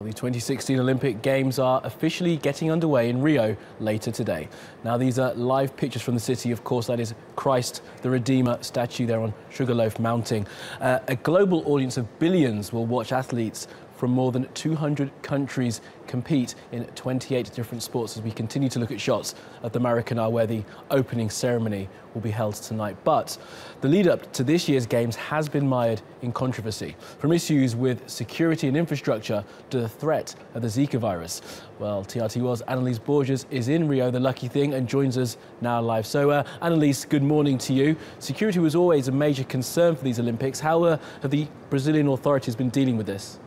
The 2016 Olympic Games are officially getting underway in Rio later today. Now, these are live pictures from the city. Of course, that is Christ the Redeemer statue there on Sugarloaf Mountain. A global audience of billions will watch athletes from more than 200 countries compete in 28 different sports as we continue to look at shots at the Maracanã, where the opening ceremony will be held tonight. But the lead up to this year's Games has been mired in controversy, from issues with security and infrastructure to the threat of the Zika virus. Well, TRT1's Anelise Borges is in Rio, the lucky thing, and joins us now live. So, Anelise, good morning to you. Security was always a major concern for these Olympics. How have the Brazilian authorities been dealing with this?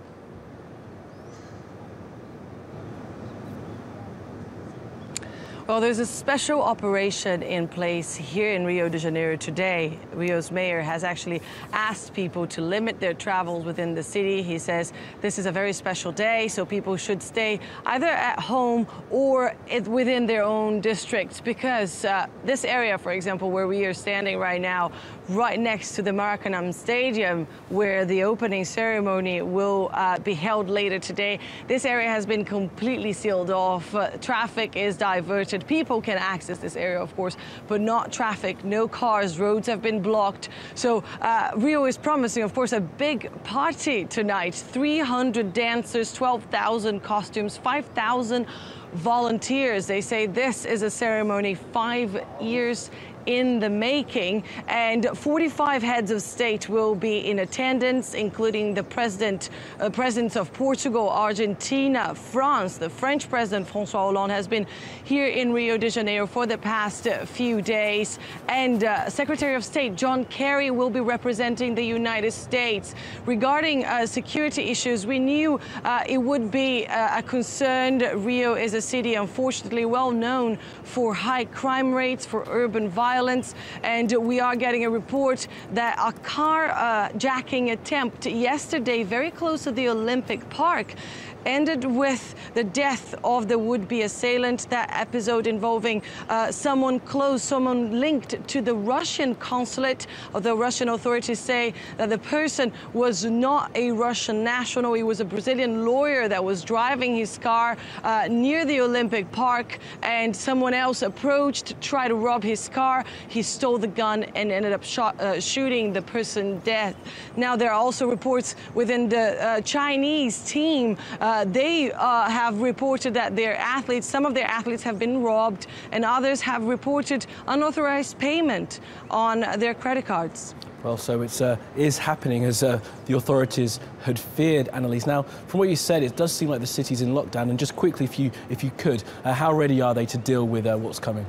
Well, there's a special operation in place here in Rio de Janeiro today. Rio's mayor has actually asked people to limit their travels within the city. He says this is a very special day, so people should stay either at home or within their own districts, because this area, for example, where we are standing right now, right next to the Maracanã Stadium, where the opening ceremony will be held later today, this area has been completely sealed off. Traffic is diverted. People can access this area, of course, but not traffic, no cars, roads have been blocked. So Rio is promising, of course, a big party tonight. 300 dancers, 12,000 costumes, 5,000 volunteers. They say this is a ceremony 5 years in the making, and 45 heads of state will be in attendance, including the presidents of Portugal, Argentina, France. The French president, François Hollande, has been here in Rio de Janeiro for the past few days, and Secretary of State John Kerry will be representing the United States. Regarding security issues, we knew it would be a concern. Rio is a city, unfortunately, well known for high crime rates, for urban violence, and we are getting a report that a carjacking attempt yesterday very close to the Olympic Park ended with the death of the would-be assailant. That episode involving someone close, someone linked to the Russian consulate. The Russian authorities say that the person was not a Russian national. He was a Brazilian lawyer that was driving his car near the Olympic Park, and someone else approached to try to rob his car. He stole the gun and ended up shooting the person dead. Now, there are also reports within the Chinese team. They have reported that some of their athletes have been robbed, and others have reported unauthorized payment on their credit cards. Well, so it is happening as the authorities had feared, Anelise. Now, from what you said, it does seem like the city's in lockdown. And just quickly, if you could, how ready are they to deal with what's coming?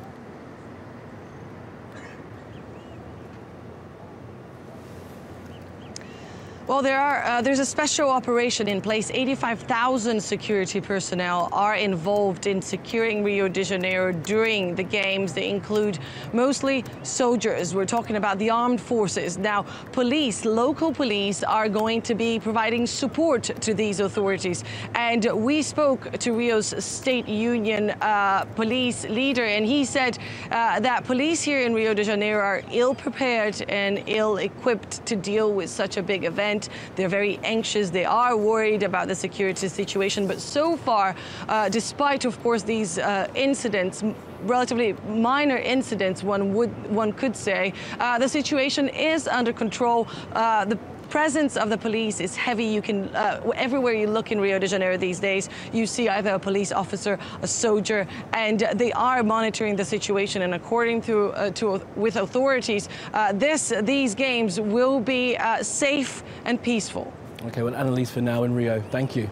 Well, there's a special operation in place. 85,000 security personnel are involved in securing Rio de Janeiro during the Games. They include mostly soldiers. We're talking about the armed forces. Now, police, local police, are going to be providing support to these authorities. And we spoke to Rio's State Union police leader, and he said that police here in Rio de Janeiro are ill-prepared and ill-equipped to deal with such a big event. They're very anxious. They are worried about the security situation. But so far, despite, of course, these incidents, relatively minor incidents, one could say, the situation is under control. The presence of the police is heavy. You can everywhere you look in Rio de Janeiro these days, you see either a police officer, a soldier, and they are monitoring the situation. And according with authorities, these games will be safe and peaceful. Okay, well, Anelise, for now in Rio, thank you.